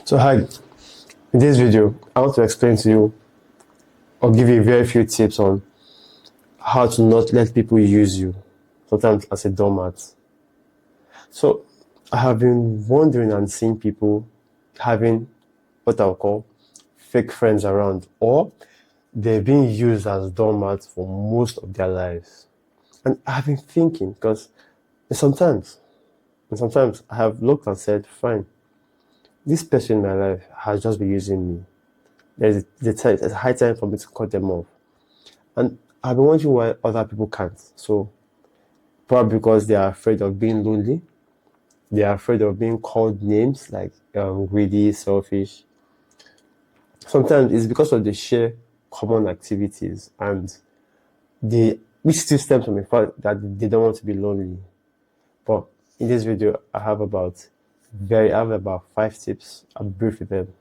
So hi, in this video, I want to explain to you or give you very few tips on how to not let people use you, sometimes as a doormat. So I have been wondering and seeing people having what I'll call fake friends around, or they're being used as doormats for most of their lives. And I've been thinking, because sometimes I have looked and said, fine, this person in my life has just been using me. There's a high time for me to cut them off. And I've been wondering why other people can't. So probably because they are afraid of being lonely. They are afraid of being called names like greedy, selfish. Sometimes it's because of the sheer common activities and which still stems from the fact that they don't want to be lonely. But in this video, I have about 5 tips. I'll brief with them.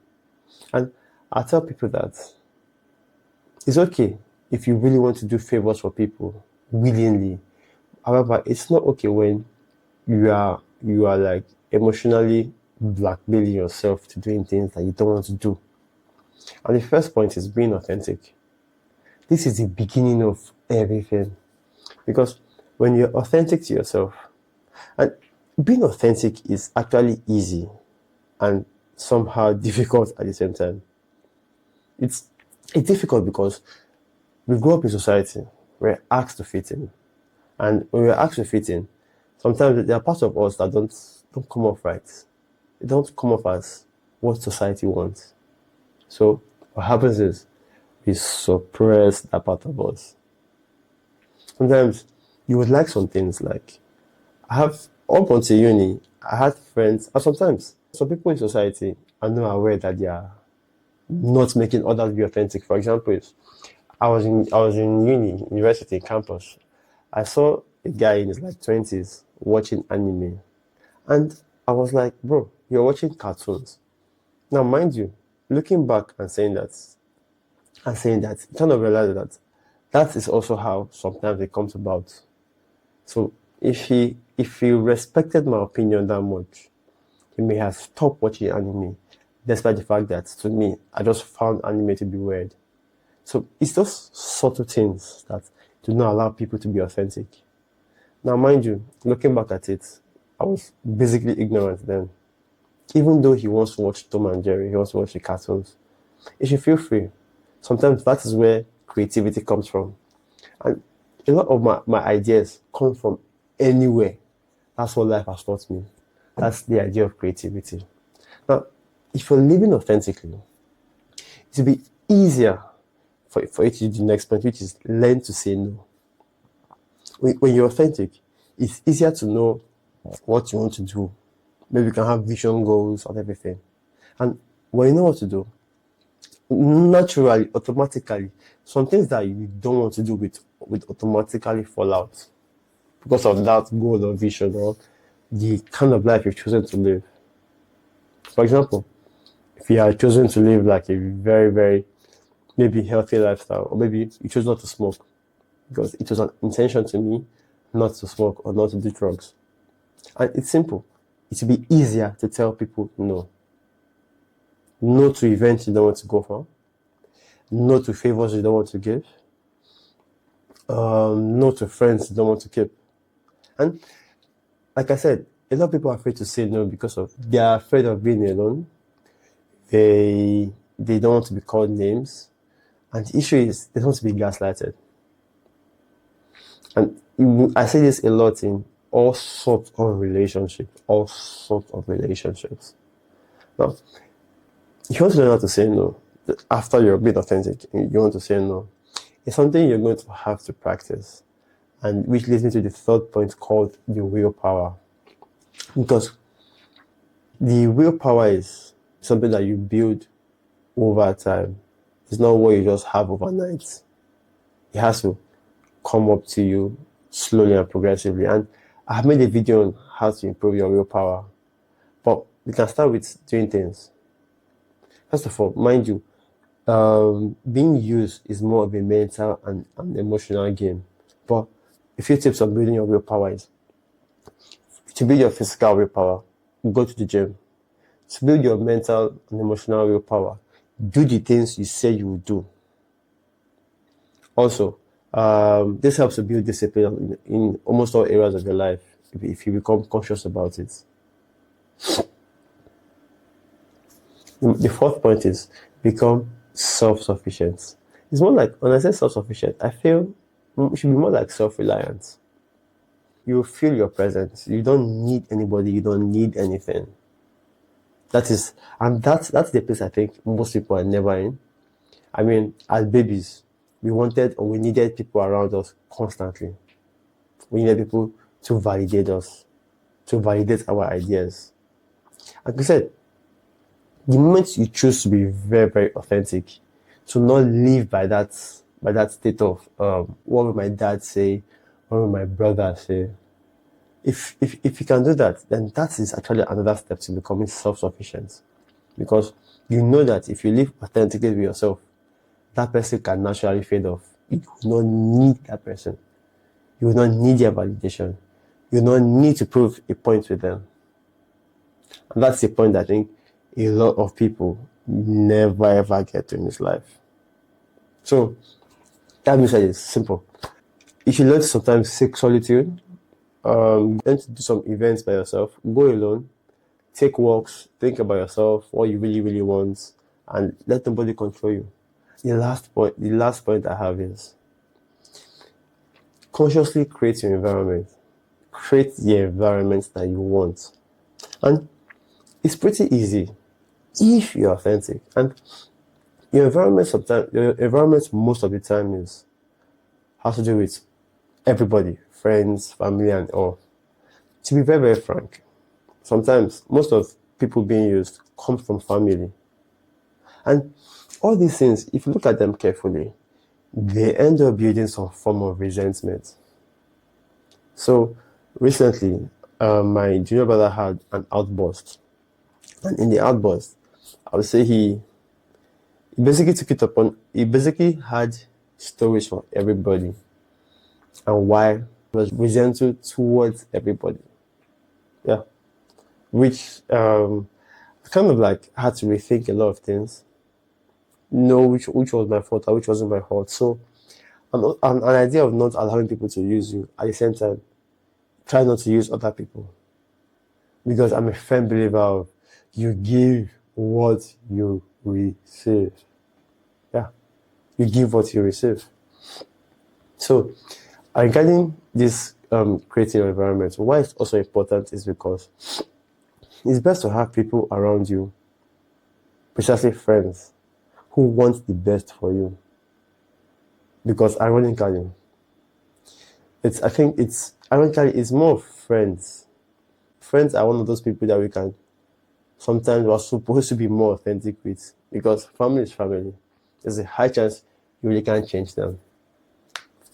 And I tell people that it's okay if you really want to do favors for people willingly. However, it's not okay when you are like emotionally blackmailing yourself to doing things that you don't want to do. And the first point is being authentic. This is the beginning of everything. Because when you're authentic to yourself, and being authentic is actually easy and somehow difficult at the same time. It's difficult because we grow up in society, we're asked to fit in. And when we're asked to fit in, sometimes there are parts of us that don't come off right. They don't come off as what society wants. So what happens is we suppress that part of us. Sometimes you would like some things like, up until uni, I had friends, and sometimes some people in society are not aware that they are not making others be authentic. For example, I was in university campus. I saw a guy in his 20s watching anime, and I was like, bro, you're watching cartoons. Now, mind you, looking back and saying that, you kind of realize that is also how sometimes it comes about. So if he respected my opinion that much, he may have stopped watching anime, despite the fact that to me, I just found anime to be weird. So it's those subtle things that do not allow people to be authentic. Now, mind you, looking back at it, I was basically ignorant then. Even though he wants to watch Tom and Jerry, he wants to watch the cartoons, he should feel free. Sometimes that is where creativity comes from. And a lot of my ideas come from anywhere. That's what life has taught me. That's the idea of creativity. Now, if you're living authentically, it will be easier for you to do the next point, which is learn to say no. When you're authentic, it's easier to know what you want to do. Maybe you can have vision goals and everything. And when you know what to do, naturally, automatically, some things that you don't want to do will automatically fall out because of that goal or vision or the kind of life you've chosen to live. For example, if you are chosen to live like a very, very maybe healthy lifestyle, or maybe you choose not to smoke because it was an intention to me not to smoke or not to do drugs. And it's simple. It will be easier to tell people no. No to events you don't want to go for. No to favors you don't want to give. No to friends you don't want to keep. And like I said, a lot of people are afraid to say no because they are afraid of being alone. They don't want to be called names. And the issue is they don't want to be gaslighted. And I say this a lot in all sorts of relationships. Now, if you want to learn how to say no, after you're being authentic, you want to say no, it's something you're going to have to practice. And which leads me to the third point called the willpower. Because the willpower is something that you build over time. It's not what you just have overnight. It has to come up to you slowly and progressively. And I have made a video on how to improve your willpower. But we can start with doing things. First of all, mind you, being used is more of a mental and emotional game. But a few tips on building your willpower is to build your physical willpower, go to the gym. To build your mental and emotional willpower, do the things you say you will do. Also, this helps to build discipline in almost all areas of your life if you become conscious about it. The fourth point is become self-sufficient. It's more like, when I say self-sufficient, I feel it should be more like self-reliant. You feel your presence. You don't need anybody. You don't need anything. That's the place I think most people are never in. I mean, as babies, we wanted or we needed people around us constantly. We needed people to validate us, to validate our ideas. Like I said, the moment you choose to be very, very authentic, to not live by that state of what will my dad say, what will my brother say. If you can do that, then that is actually another step to becoming self-sufficient. Because you know that if you live authentically with yourself, that person can naturally fade off. You will not need that person. You will not need their validation. You will not need to prove a point with them. And that's the point I think a lot of people never ever get to in this life. So that being said, it's simple. You should learn to sometimes seek solitude. Learn to do some events by yourself. Go alone. Take walks. Think about yourself, what you really, really want, and let nobody control you. The last point I have is consciously create your environment. Create the environment that you want. And it's pretty easy if you're authentic. And your environment most of the time has to do with everybody, friends, family, and all. To be very, very frank, sometimes most of people being used come from family. And all these things, if you look at them carefully, they end up building some form of resentment. So recently, my junior brother had an outburst. And in the outburst, I would say he basically took it upon, he basically had stories for everybody and why he was resentful towards everybody. Yeah. Which kind of like had to rethink a lot of things. Know which was my fault and which wasn't my fault. So an idea of not allowing people to use you, at the same time, try not to use other people. Because I'm a firm believer of you give what you receive. Yeah. You give what you receive. So regarding this creating an environment, why it's also important is because it's best to have people around you, precisely friends, who want the best for you. Because ironically, it's more of friends. Friends are one of those people that we can sometimes we're supposed to be more authentic with, because family is family. There's a high chance you really can't change them.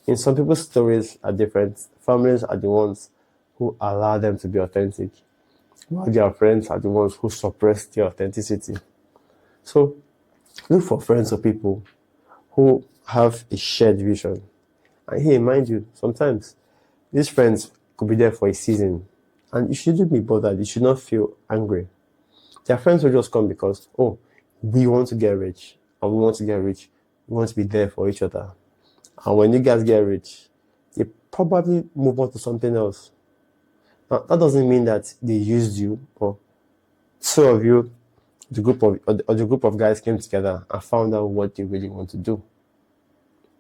In some people's stories are different. Families are the ones who allow them to be authentic, while their friends are the ones who suppress their authenticity. So look for friends or people who have a shared vision. And here, mind you, sometimes these friends could be there for a season, and you shouldn't be bothered. You should not feel angry. Their friends will just come because, oh, we want to get rich, and we want to get rich. We want to be there for each other. And when you guys get rich, they probably move on to something else. Now, that doesn't mean that they used you, or two of you, the group of guys came together and found out what they really want to do.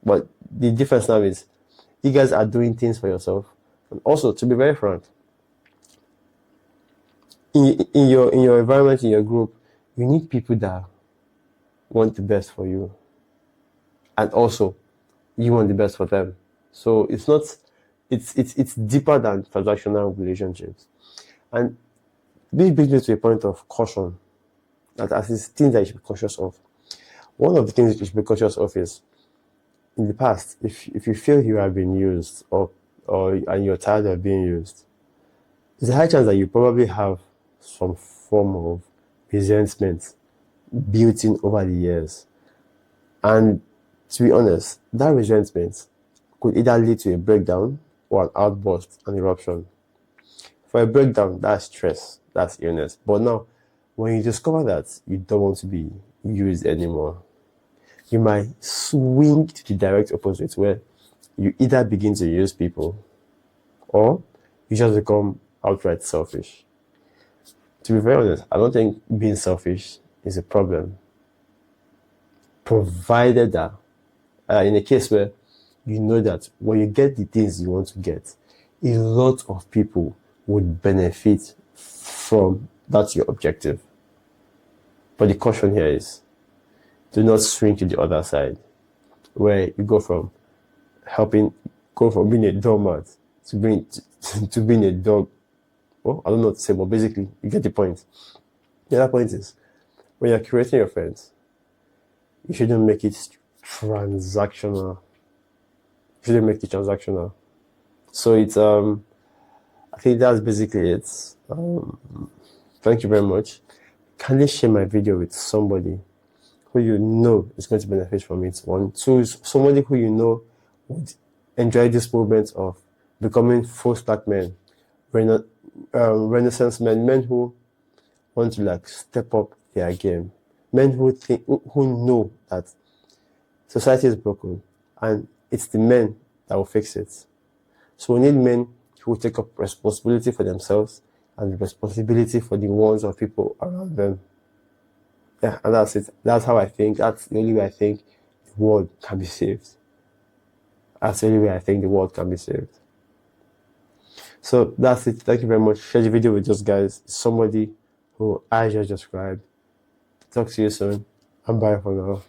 But the difference now is you guys are doing things for yourself. And also, to be very frank, in your environment, in your group, you need people that want the best for you. And also, you want the best for them. So it's deeper than transactional relationships. And this brings me to a point of caution. That as it's things that you should be cautious of. One of the things you should be cautious of is, in the past, if you feel you have been used and you're tired of being used, there's a high chance that you probably have some form of resentment built in over the years. And to be honest, that resentment could either lead to a breakdown or an outburst, an eruption. For a breakdown, that's stress, that's illness. But now, When you discover that you don't want to be used anymore, you might swing to the direct opposite, where you either begin to use people or you just become outright selfish. To be very honest, I don't think being selfish is a problem, provided that in a case where you know that when you get the things you want to get, a lot of people would benefit from that your objective. But the caution here is, do not swing to the other side, where you go from being a doormat to being a dog. Well, I don't know what to say, but basically, you get the point. The other point is, when you're creating your friends, you shouldn't make it transactional. So it's I think that's basically it. Thank you very much. Kindly share my video with somebody who you know is going to benefit from it. 1, 2, somebody who you know would enjoy this movement of becoming full stack men, Renaissance men who want to like step up their game, men who know that society is broken and it's the men that will fix it. So we need men who will take up responsibility for themselves and responsibility for the ones of people around them. Yeah, and that's it. That's how I think. That's the only way I think the world can be saved. So that's it. Thank you very much. Share the video with those guys. Somebody who I just described. Talk to you soon. And bye for now.